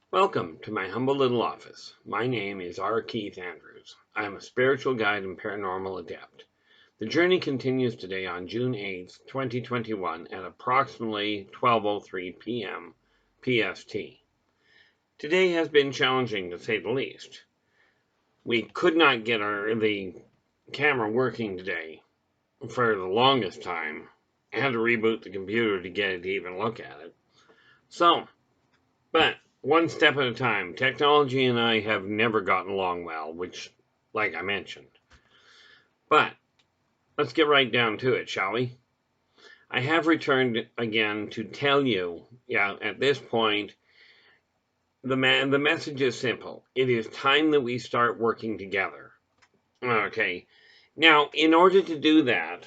Welcome to my humble little office. My name is R. Keith Andrews. I am a spiritual guide and paranormal adept. The journey continues today on June 8th, 2021 at approximately 12:03 p.m. PST. Today has been challenging to say the least. We could not get the camera working today for the longest time. I had to reboot the computer to get it to even look at it. But one step at a time. Technology and I have never gotten along well, which, like I mentioned. But let's get right down to it, shall we? I have returned again to tell you, at this point, the message is simple. It is time that we start working together. Okay. Now, in order to do that,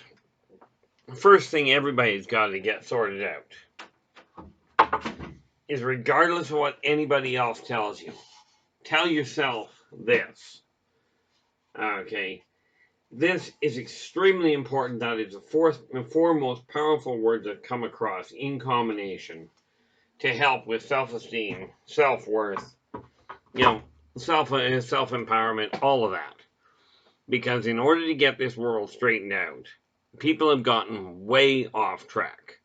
first thing everybody's got to get sorted out is regardless of what anybody else tells you, tell yourself this. Okay. This is extremely important. That is the four most powerful words I've come across in combination to help with self-esteem, self-worth, self-empowerment, all of that. Because in order to get this world straightened out, people have gotten way off track.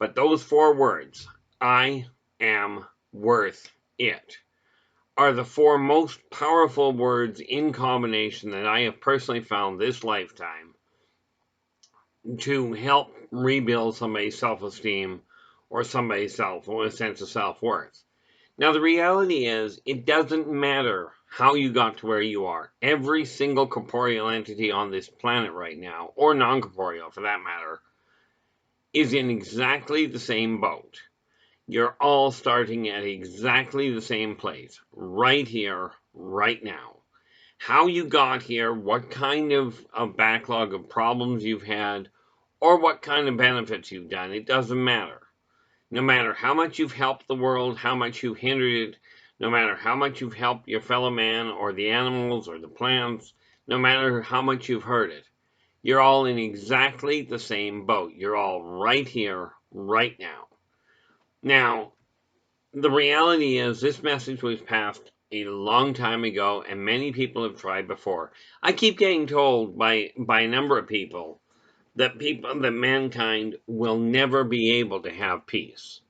But those four words, I am worth it, are the four most powerful words in combination that I have personally found this lifetime to help rebuild somebody's self-esteem or somebody's sense of self-worth. Now, the reality is, it doesn't matter how you got to where you are. Every single corporeal entity on this planet right now, or non-corporeal for that matter, is in exactly the same boat. You're all starting at exactly the same place, right here, right now. How you got here, what kind of a backlog of problems you've had, or what kind of benefits you've done, it doesn't matter. No matter how much you've helped the world, how much you've hindered it, no matter how much you've helped your fellow man or the animals or the plants, no matter how much you've hurt it, you're all in exactly the same boat. You're all right here, right now. Now, the reality is this message was passed a long time ago and many people have tried before. I keep getting told by a number of people that mankind will never be able to have peace.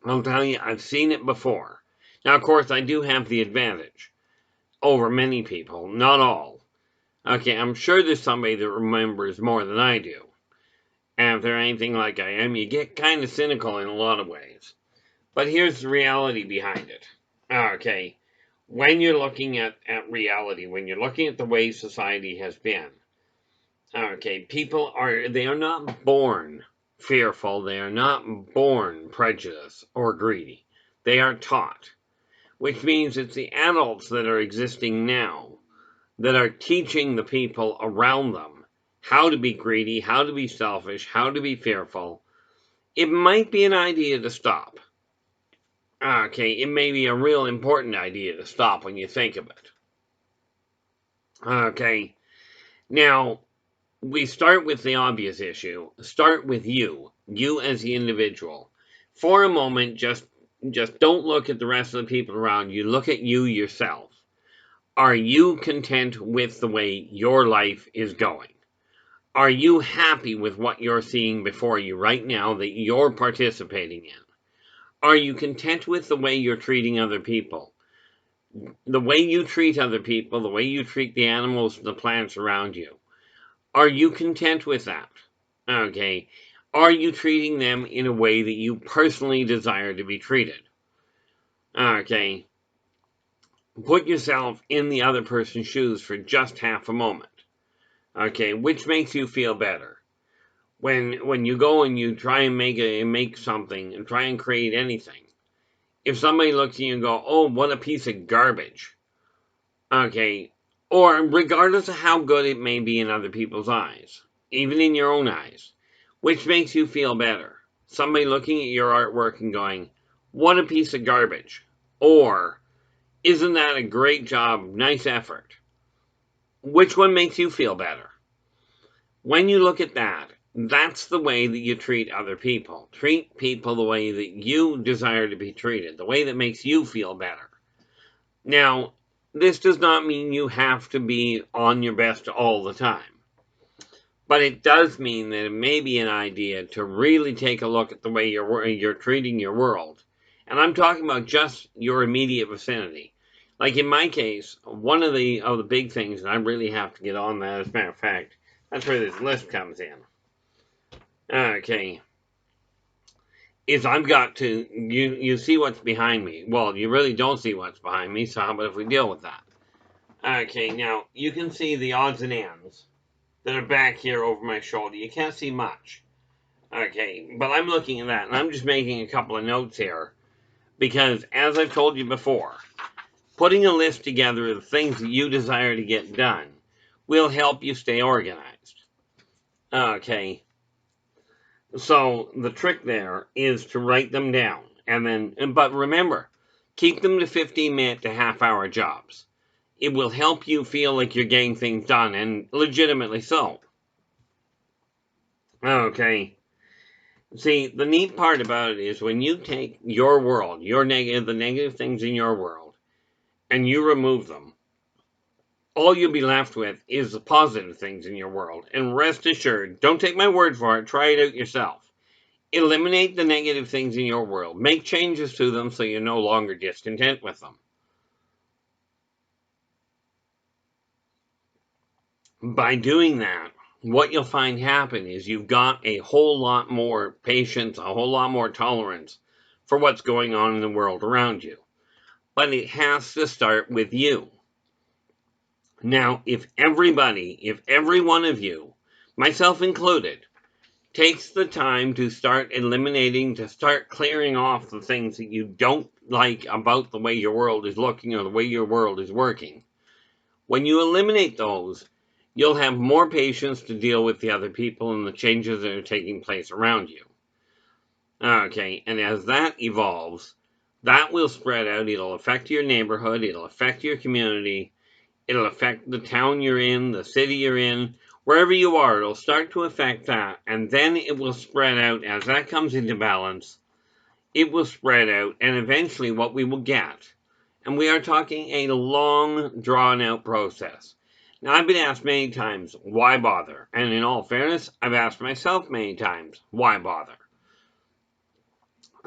I'll tell you, I've seen it before. Now, of course, I do have the advantage over many people, not all. Okay, I'm sure there's somebody that remembers more than I do. And if they're anything like I am, you get kind of cynical in a lot of ways. But here's the reality behind it. Okay, when you're looking at reality, when you're looking at the way society has been, okay, they are not born fearful, they are not born prejudiced or greedy. They are taught, which means it's the adults that are existing now that are teaching the people around them how to be greedy, how to be selfish, how to be fearful. It might be an idea to stop. Okay, it may be a real important idea to stop when you think of it. Okay, now we start with the obvious issue. Start with you as the individual. For a moment, just don't look at the rest of the people around you. Look at you yourself. Are you content with the way your life is going? Are you happy with what you're seeing before you right now that you're participating in? Are you content with the way you're treating other people? The way you treat other people, the way you treat the animals and the plants around you. Are you content with that? Okay. Are you treating them in a way that you personally desire to be treated? Okay. Put yourself in the other person's shoes for just half a moment. Okay, which makes you feel better? When you go and you try and make something and try and create anything. If somebody looks at you and go, "Oh, what a piece of garbage." Okay, or regardless of how good it may be in other people's eyes, even in your own eyes, which makes you feel better? Somebody looking at your artwork and going, "What a piece of garbage." Or, "Isn't that a great job? Nice effort." Which one makes you feel better? When you look at that, That's the way that you treat other people. Treat people the way that you desire to be treated, the way that makes you feel better. Now, this does not mean you have to be on your best all the time. But it does mean that it may be an idea to really take a look at the way you're treating your world. And I'm talking about just your immediate vicinity. Like in my case, one of the big things, and I really have to get on that, as a matter of fact, that's where this list comes in. Okay. Is I've got to, you see what's behind me. Well, you really don't see what's behind me, so how about if we deal with that? Okay, now, you can see the odds and ends that are back here over my shoulder. You can't see much. Okay, but I'm looking at that, and I'm just making a couple of notes here, because as I've told you before, putting a list together of the things that you desire to get done will help you stay organized. Okay, so the trick there is to write them down, but remember, keep them to 15-minute to half-hour jobs. It will help you feel like you're getting things done, and legitimately so. Okay. See, the neat part about it is when you take your world, the negative things in your world, and you remove them, all you'll be left with is the positive things in your world. And rest assured, don't take my word for it, try it out yourself. Eliminate the negative things in your world. Make changes to them so you're no longer discontent with them. By doing that, what you'll find happen is you've got a whole lot more patience, a whole lot more tolerance for what's going on in the world around you. But it has to start with you. Now, if every one of you, myself included, takes the time to start eliminating, to start clearing off the things that you don't like about the way your world is looking or the way your world is working, when you eliminate those, you'll have more patience to deal with the other people and the changes that are taking place around you. Okay, and as that evolves, that will spread out. It'll affect your neighborhood, it'll affect your community, it'll affect the town you're in, the city you're in, wherever you are, it'll start to affect that, and then it will spread out. As that comes into balance, it will spread out, and eventually what we will get, and we are talking a long, drawn-out process. Now, I've been asked many times, why bother? And in all fairness, I've asked myself many times, why bother?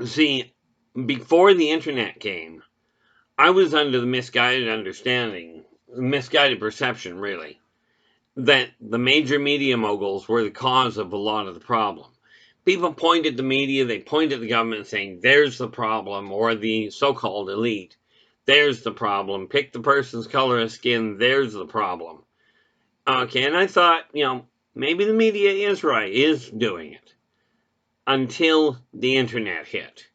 See, before the internet came, I was under the misguided perception, really, that the major media moguls were the cause of a lot of the problem. People pointed the media, they pointed the government saying, there's the problem, or the so-called elite, there's the problem. Pick the person's color of skin, there's the problem. Okay, and I thought, maybe the media is doing it. Until the internet hit.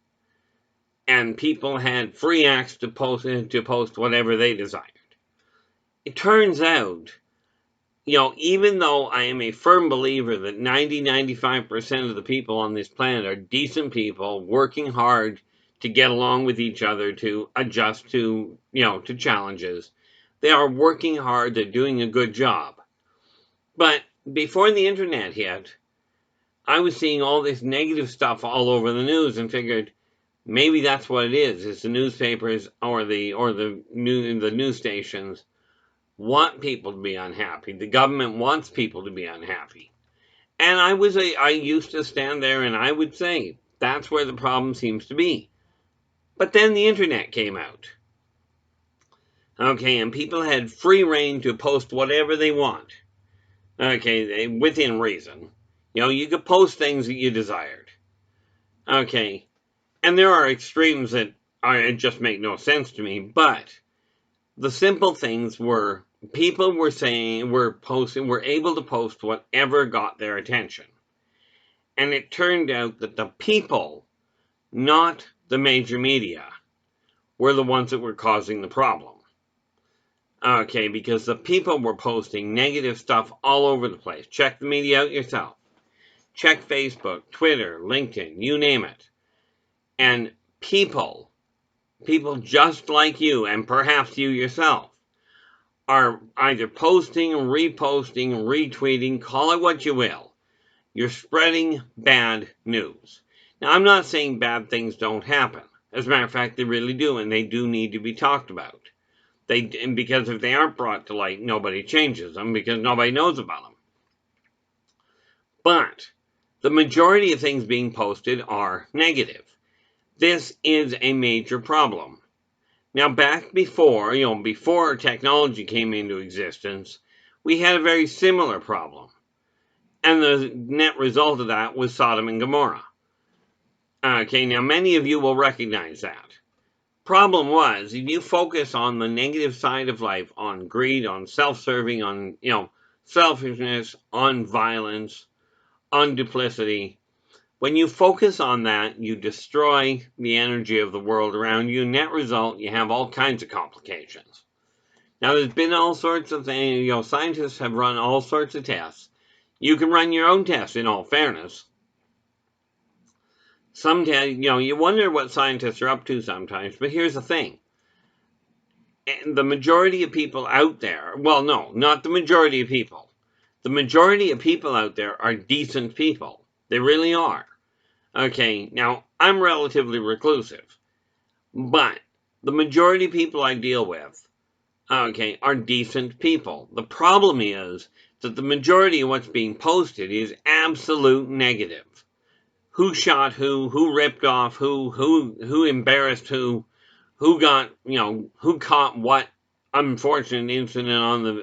And people had free access to post whatever they desired. It turns out, even though I am a firm believer that 95% of the people on this planet are decent people working hard to get along with each other, to adjust to challenges. They are working hard, they're doing a good job. But before the internet hit, I was seeing all this negative stuff all over the news and figured maybe that's what it is. It's the newspapers or the news stations want people to be unhappy. The government wants people to be unhappy. And I used to stand there and I would say, that's where the problem seems to be. But then the internet came out. Okay, and people had free reign to post whatever they want. Okay, within reason. You could post things that you desired. Okay, and there are extremes that just make no sense to me, but the simple things were people were able to post whatever got their attention. And it turned out that the people, not the major media, were the ones that were causing the problem. Okay, because the people were posting negative stuff all over the place. Check the media out yourself. Check Facebook, Twitter, LinkedIn, you name it. And people just like you, and perhaps you yourself, are either posting, reposting, retweeting, call it what you will, You're spreading bad news. Now, I'm not saying bad things don't happen. As a matter of fact, they really do, and they do need to be talked about. Because if they aren't brought to light, nobody changes them because nobody knows about them. But the majority of things being posted are negative. This is a major problem. Now, back before, before technology came into existence, we had a very similar problem. And the net result of that was Sodom and Gomorrah. Okay, now many of you will recognize that. Problem was, if you focus on the negative side of life, on greed, on self-serving, on, selfishness, on violence, on duplicity, when you focus on that, you destroy the energy of the world around you. Net result, you have all kinds of complications. Now, there's been all sorts of things, scientists have run all sorts of tests. You can run your own tests, in all fairness. Sometimes, you wonder what scientists are up to sometimes, but here's the thing. And the majority of people out there, well, no, not the majority of people. The majority of people out there are decent people. They really are. Okay, now, I'm relatively reclusive, but the majority of people I deal with, okay, are decent people. The problem is that the majority of what's being posted is absolute negative. Who shot who ripped off who embarrassed who got, who caught what unfortunate incident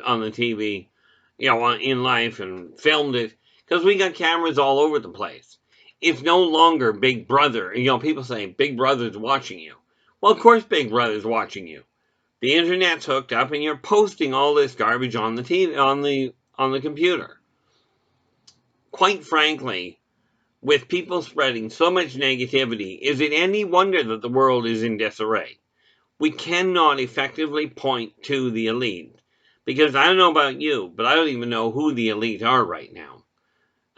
on the TV, in life and filmed it. Because we got cameras all over the place. It's no longer Big Brother. People say Big Brother's watching you. Well, of course Big Brother's watching you. The internet's hooked up and you're posting all this garbage on the TV, on the computer. Quite frankly, with people spreading so much negativity, is it any wonder that the world is in disarray? We cannot effectively point to the elite. Because I don't know about you, but I don't even know who the elite are right now.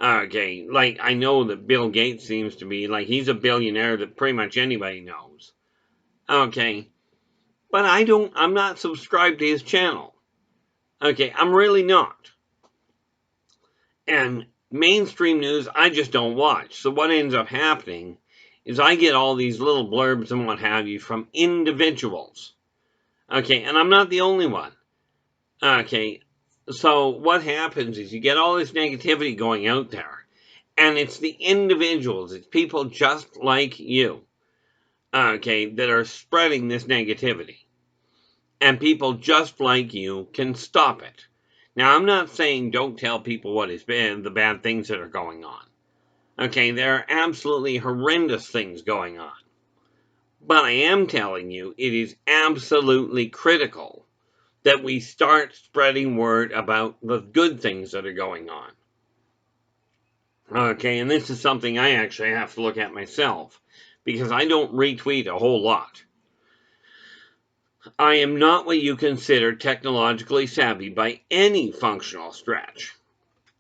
Okay, like I know that Bill Gates seems to be, like he's a billionaire that pretty much anybody knows. Okay, but I'm not subscribed to his channel. Okay, I'm really not. And mainstream news, I just don't watch. So what ends up happening is I get all these little blurbs and what have you from individuals. Okay, and I'm not the only one. Okay, so what happens is you get all this negativity going out there. And it's the individuals, it's people just like you, okay, that are spreading this negativity. And people just like you can stop it. Now, I'm not saying don't tell people what has been, the bad things that are going on. Okay, there are absolutely horrendous things going on. But I am telling you, it is absolutely critical that we start spreading word about the good things that are going on. Okay, and this is something I actually have to look at myself, because I don't retweet a whole lot. I am not what you consider technologically savvy by any functional stretch.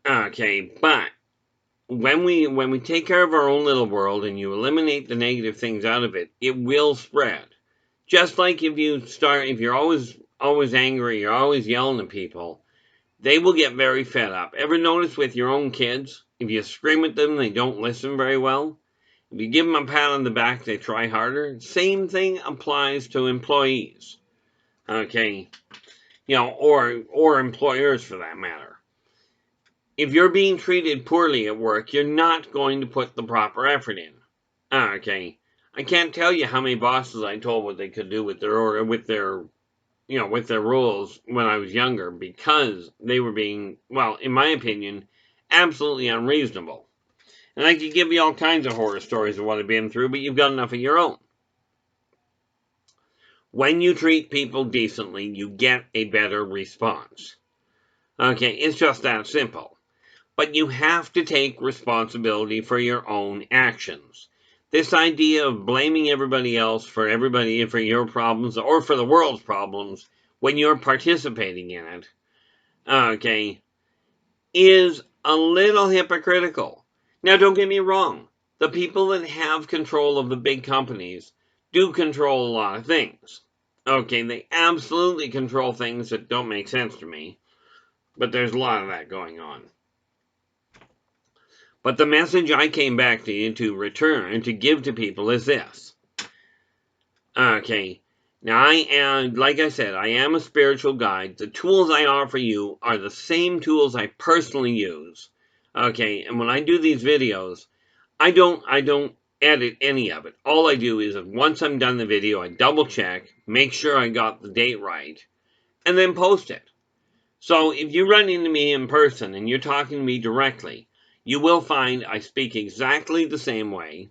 Okay, but when we take care of our own little world and you eliminate the negative things out of it, it will spread. Just like if you're always angry, you're always yelling at people, they will get very fed up. Ever notice with your own kids, if you scream at them, they don't listen very well? If you give them a pat on the back, they try harder. Same thing applies to employees. Okay, or employers for that matter. If you're being treated poorly at work, you're not going to put the proper effort in. Okay, I can't tell you how many bosses I told what they could do with their rules when I was younger, because they were being, well, in my opinion, absolutely unreasonable. And I could give you all kinds of horror stories of what I've been through, but you've got enough of your own. When you treat people decently, you get a better response. Okay, it's just that simple. But you have to take responsibility for your own actions. This idea of blaming everybody else for your problems or for the world's problems when you're participating in it, okay, is a little hypocritical. Now, don't get me wrong. The people that have control of the big companies do control a lot of things. Okay, they absolutely control things that don't make sense to me. But there's a lot of that going on. But the message I came back to you to return and to give to people is this. Okay. Now, I am, like I said, I am a spiritual guide. The tools I offer you are the same tools I personally use. Okay, and when I do these videos, I don't edit any of it. All I do is once I'm done the video, I double check, make sure I got the date right, and then post it. So if you run into me in person and you're talking to me directly, you will find I speak exactly the same way.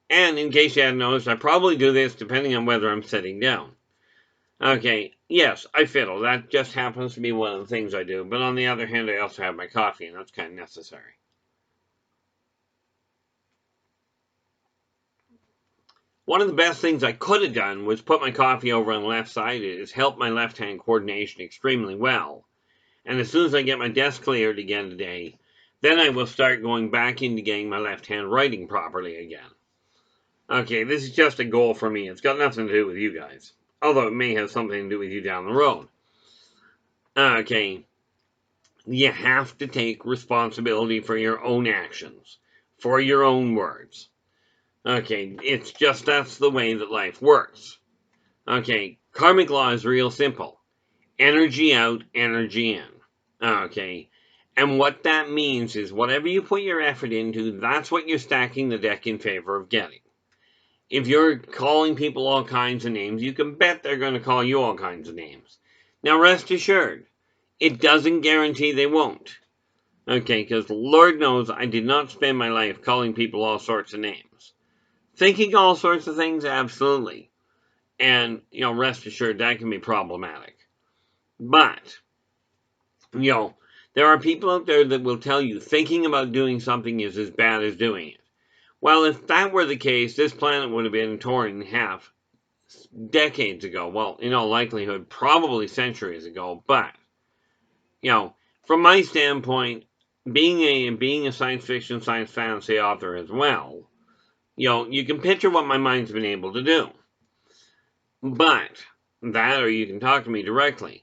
And in case you hadn't noticed, I probably do this depending on whether I'm sitting down. Okay, yes, I fiddle. That just happens to be one of the things I do. But on the other hand, I also have my coffee, and that's kind of necessary. One of the best things I could have done was put my coffee over on the left side. It has helped my left-hand coordination extremely well. And as soon as I get my desk cleared again today, then I will start going back into getting my left hand writing properly again. Okay, this is just a goal for me. It's got nothing to do with you guys. Although it may have something to do with you down the road. Okay, you have to take responsibility for your own actions, for your own words. Okay, it's just that's the way that life works. Okay, karmic law is real simple. Energy out, energy in. Okay, and what that means is whatever you put your effort into, that's what you're stacking the deck in favor of getting. If you're calling people all kinds of names, you can bet they're going to call you all kinds of names. Now, rest assured, it doesn't guarantee they won't. Okay, because Lord knows I did not spend my life calling people all sorts of names. Thinking all sorts of things, absolutely. And, rest assured, that can be problematic. But, there are people out there that will tell you thinking about doing something is as bad as doing it. Well, if that were the case, this planet would have been torn in half decades ago. Well, in all likelihood, probably centuries ago. But, from my standpoint, being a science fiction, science fantasy author as well, you can picture what my mind's been able to do. But that, or you can talk to me directly.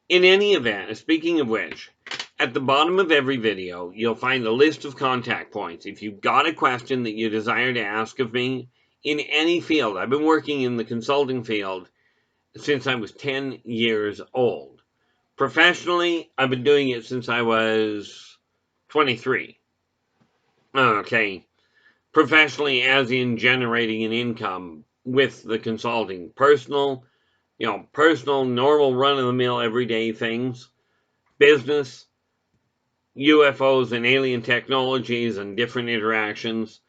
In any event, speaking of which, at the bottom of every video, you'll find a list of contact points. If you've got a question that you desire to ask of me in any field, I've been working in the consulting field since I was 10 years old. Professionally, I've been doing it since I was 23. Okay. Professionally, as in generating an income with the consulting. Personal, normal run-of-the-mill everyday things. Business, UFOs and alien technologies and different interactions.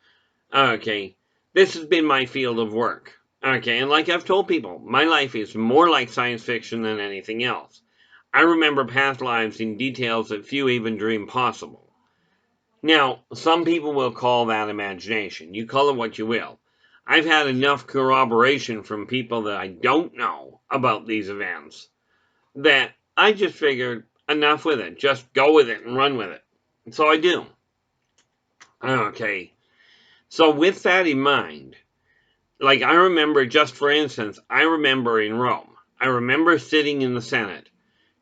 Okay, this has been my field of work. Okay, and like I've told people, my life is more like science fiction than anything else. I remember past lives in details that few even dream possible. Now, some people will call that imagination. You call it what you will. I've had enough corroboration from people that I don't know about these events that I just figured enough with it. Just go with it and run with it. So I do. Okay. So with that in mind, like I remember, just for instance, I remember in Rome, I remember sitting in the Senate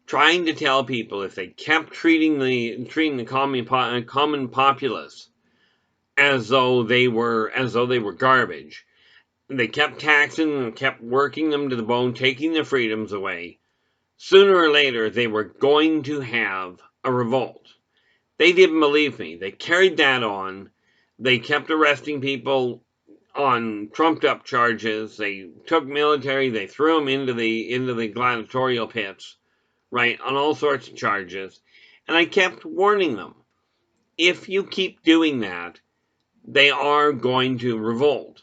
trying to tell people if they kept treating the common populace as though they were garbage, they kept taxing them, kept working them to the bone, taking their freedoms away, sooner or later they were going to have a revolt. They didn't believe me. They carried that on. They kept arresting people on trumped up charges. They took military, they threw them into the gladiatorial pits, right, on all sorts of charges. And I kept warning them, if you keep doing that, they are going to revolt.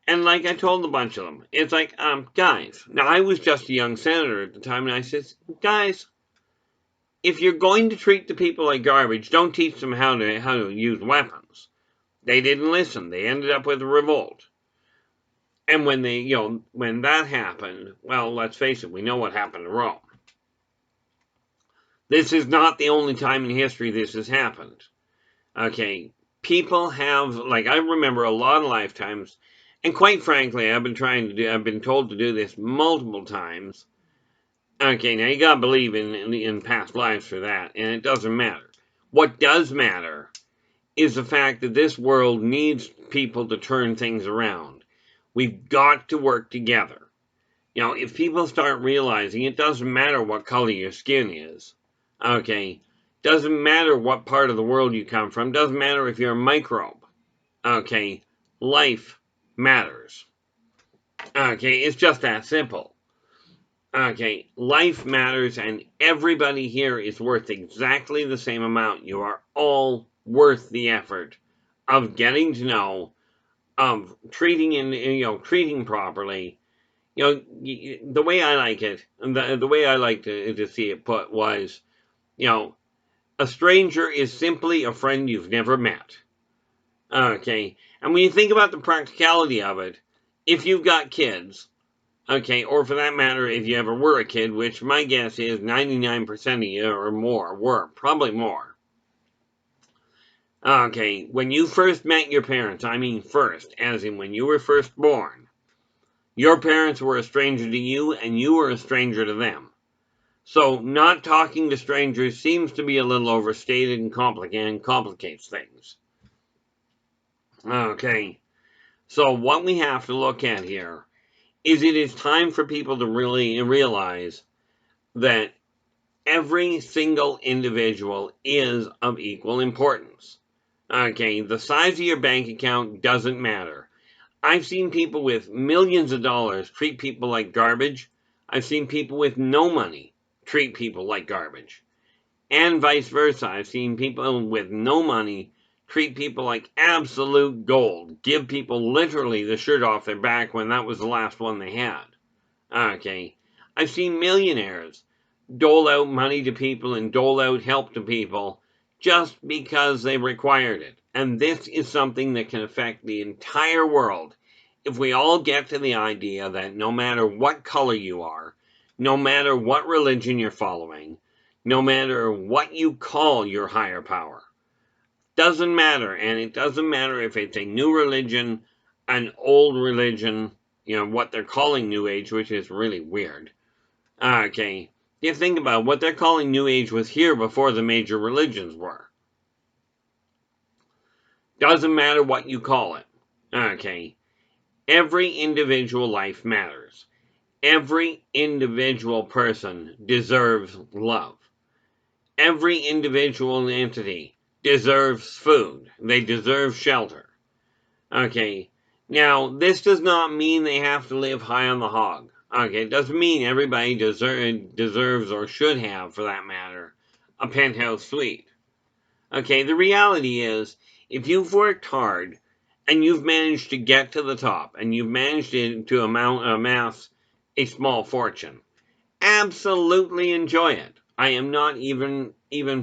And like I told a bunch of them, it's like, guys, now I was just a young senator at the time, and I said, guys, if you're going to treat the people like garbage, don't teach them how to use weapons. They didn't listen. They ended up with a revolt. And when when that happened, well, let's face it, we know what happened to Rome. This is not the only time in history this has happened. Okay, people have, like, I remember a lot of lifetimes, and quite frankly, I've been told to do this multiple times. Okay, now you gotta believe in past lives for that, and it doesn't matter. What does matter is the fact that this world needs people to turn things around. We've got to work together. You know, if people start realizing it doesn't matter what color your skin is, okay, doesn't matter what part of the world you come from, doesn't matter if you're a microbe, okay, life matters. Okay, it's just that simple. Okay, life matters, and everybody here is worth exactly the same amount. You are all worth the effort of getting to know, of treating properly. You know, the way I like it, the way I like to see it put was, you know, a stranger is simply a friend you've never met. Okay, and when you think about the practicality of it, if you've got kids, okay, or for that matter, if you ever were a kid, which my guess is 99% of you or more were, probably more. Okay, when you first met your parents, I mean first, as in when you were first born, your parents were a stranger to you and you were a stranger to them. So not talking to strangers seems to be a little overstated and complicates things. Okay, so what we have to look at here is it is time for people to really realize that every single individual is of equal importance. Okay, the size of your bank account doesn't matter. I've seen people with millions of dollars treat people like garbage. I've seen people with no money treat people like garbage. And vice versa. I've seen people with no money treat people like absolute gold. Give people literally the shirt off their back when that was the last one they had. Okay. I've seen millionaires dole out money to people and dole out help to people just because they required it. And this is something that can affect the entire world if we all get to the idea that no matter what color you are, no matter what religion you're following, no matter what you call your higher power, doesn't matter. And it doesn't matter if it's a new religion, an old religion, you know, what they're calling New Age, which is really weird. Okay, you think about what they're calling New Age was here before the major religions were. Doesn't matter what you call it. Okay, every individual life matters. Every individual person deserves love. Every individual entity deserves food. They deserve shelter. Okay, now this does not mean they have to live high on the hog. Okay, it doesn't mean everybody deserves or should have, for that matter, a penthouse suite. Okay, the reality is, if you've worked hard and you've managed to get to the top and you've managed to amass a small fortune, absolutely enjoy it. I am not even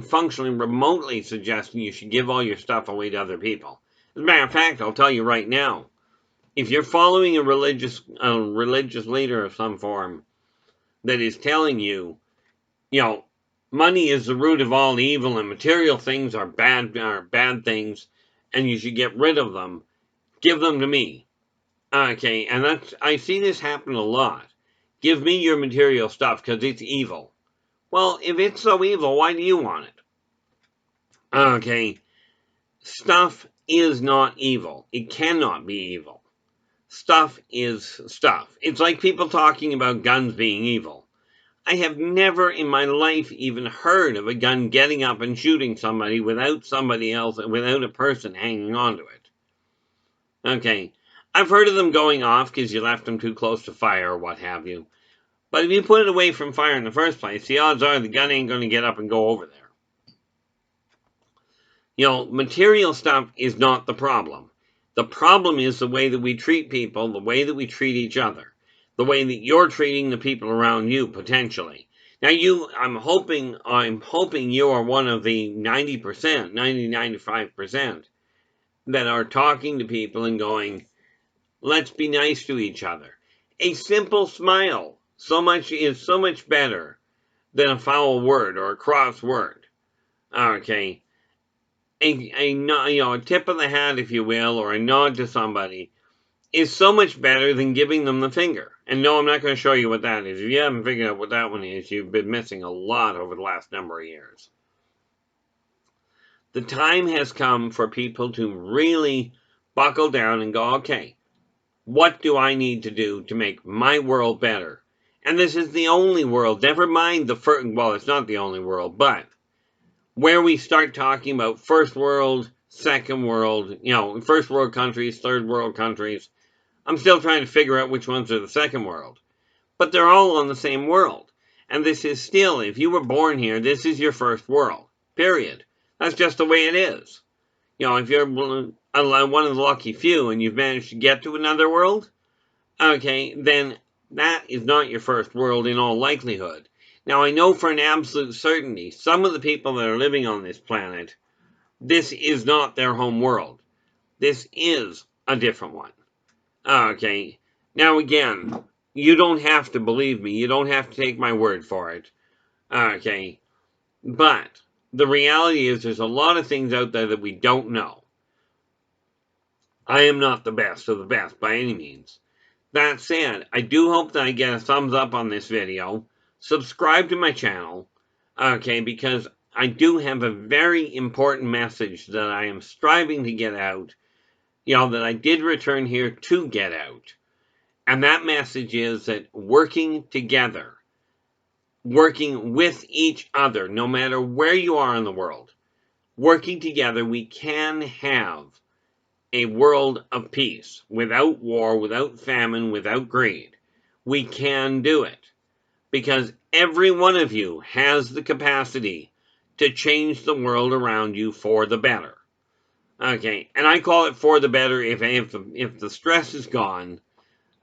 functionally remotely suggesting you should give all your stuff away to other people. As a matter of fact, I'll tell you right now, if you're following a religious leader of some form that is telling you, you know, money is the root of all evil and material things are bad things and you should get rid of them, give them to me. Okay, and I see this happen a lot. Give me your material stuff because it's evil. Well, if it's so evil, why do you want it? Okay, stuff is not evil. It cannot be evil. Stuff is stuff. It's like people talking about guns being evil. I have never in my life even heard of a gun getting up and shooting somebody without a person hanging onto it. Okay, I've heard of them going off because you left them too close to fire or what have you. But if you put it away from fire in the first place, the odds are the gun ain't going to get up and go over there. You know, material stuff is not the problem. The problem is the way that we treat people, the way that we treat each other, the way that you're treating the people around you, potentially. Now, I'm hoping you are one of the 90%, 95% that are talking to people and going, let's be nice to each other. A simple smile is so much better than a foul word or a cross word. Okay, a tip of the hat, if you will, or a nod to somebody is so much better than giving them the finger. And no, I'm not going to show you what that is. If you haven't figured out what that one is, you've been missing a lot over the last number of years. The time has come for people to really buckle down and go, okay, what do I need to do to make my world better? And this is the only world, never mind the first, well, it's not the only world, but where we start talking about first world, second world, first world countries, third world countries. I'm still trying to figure out which ones are the second world. But they're all on the same world. And this is still, if you were born here, this is your first world. Period. That's just the way it is. If you're one of the lucky few and you've managed to get to another world, okay, then that is not your first world in all likelihood. Now, I know for an absolute certainty, some of the people that are living on this planet, this is not their home world. This is a different one. Okay, now again, you don't have to believe me. You don't have to take my word for it. Okay, but the reality is there's a lot of things out there that we don't know. I am not the best of the best by any means. That said, I do hope that I get a thumbs up on this video. Subscribe to my channel, okay, because I do have a very important message that I am striving to get out, that I did return here to get out. And that message is that working together, working with each other, no matter where you are in the world, working together, we can have a world of peace, without war, without famine, without greed. We can do it, because every one of you has the capacity to change the world around you for the better. Okay, and I call it for the better if the stress is gone.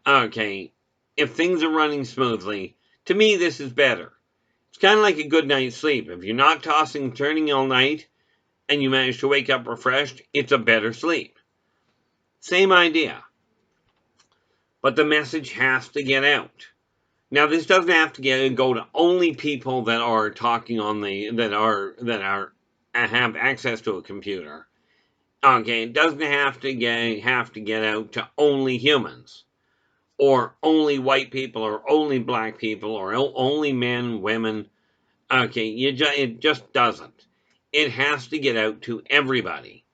Okay, if things are running smoothly, to me this is better. It's kind of like a good night's sleep. If you're not tossing and turning all night, and you manage to wake up refreshed, it's a better sleep. Same idea. But the message has to get out. Now, this doesn't have to go to only people that are talking on have access to a computer. Okay, it doesn't have to get out to only humans, or only white people, or only black people, or only men, women. Okay, it just doesn't. It has to get out to everybody.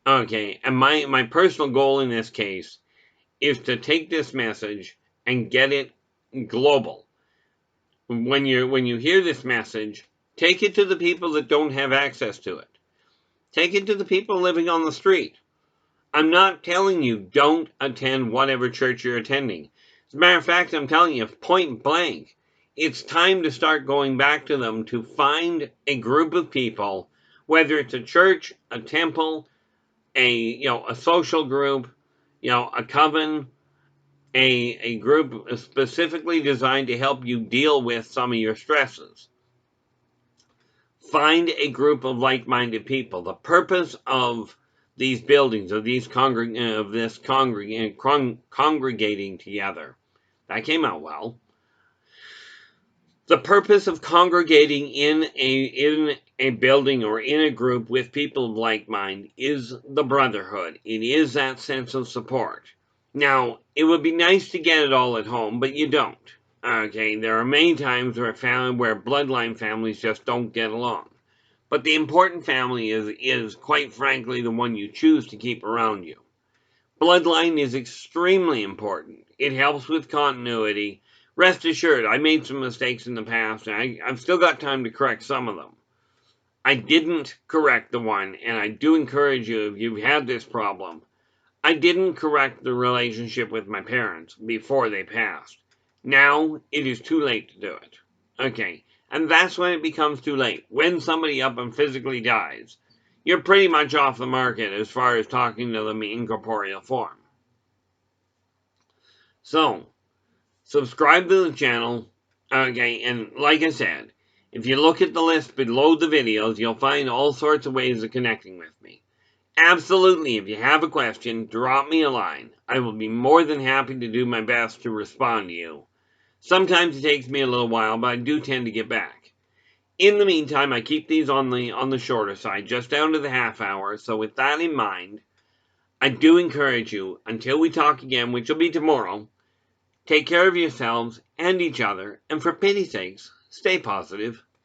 Okay, and my personal goal in this case is to take this message and get it global. When you hear this message, take it to the people that don't have access to it. Take it to the people living on the street. I'm not telling you don't attend whatever church you're attending. As a matter of fact, I'm telling you point blank, it's time to start going back to them to find a group of people, whether it's a church, a temple, a social group, a coven, a group specifically designed to help you deal with some of your stresses. Find a group of like-minded people. The purpose of these buildings, of this congregating together, that came out well. The purpose of congregating in a building or in a group with people of like mind is the brotherhood. It is that sense of support. Now, it would be nice to get it all at home, but you don't. Okay, there are many times where bloodline families just don't get along. But the important family is quite frankly the one you choose to keep around you. Bloodline is extremely important. It helps with continuity. Rest assured, I made some mistakes in the past, and I've still got time to correct some of them. I didn't correct the one, and I do encourage you, if you've had this problem, I didn't correct the relationship with my parents before they passed. Now, it is too late to do it. Okay, and that's when it becomes too late. When somebody up and physically dies, you're pretty much off the market as far as talking to them in incorporeal form. So, subscribe to the channel. Okay, and like I said, if you look at the list below the videos, you'll find all sorts of ways of connecting with me. Absolutely, if you have a question, drop me a line. I will be more than happy to do my best to respond to you. Sometimes it takes me a little while, but I do tend to get back. In the meantime, I keep these on the shorter side, just down to the half hour. So with that in mind, I do encourage you, until we talk again, which will be tomorrow, take care of yourselves and each other, and for pity's sakes, stay positive.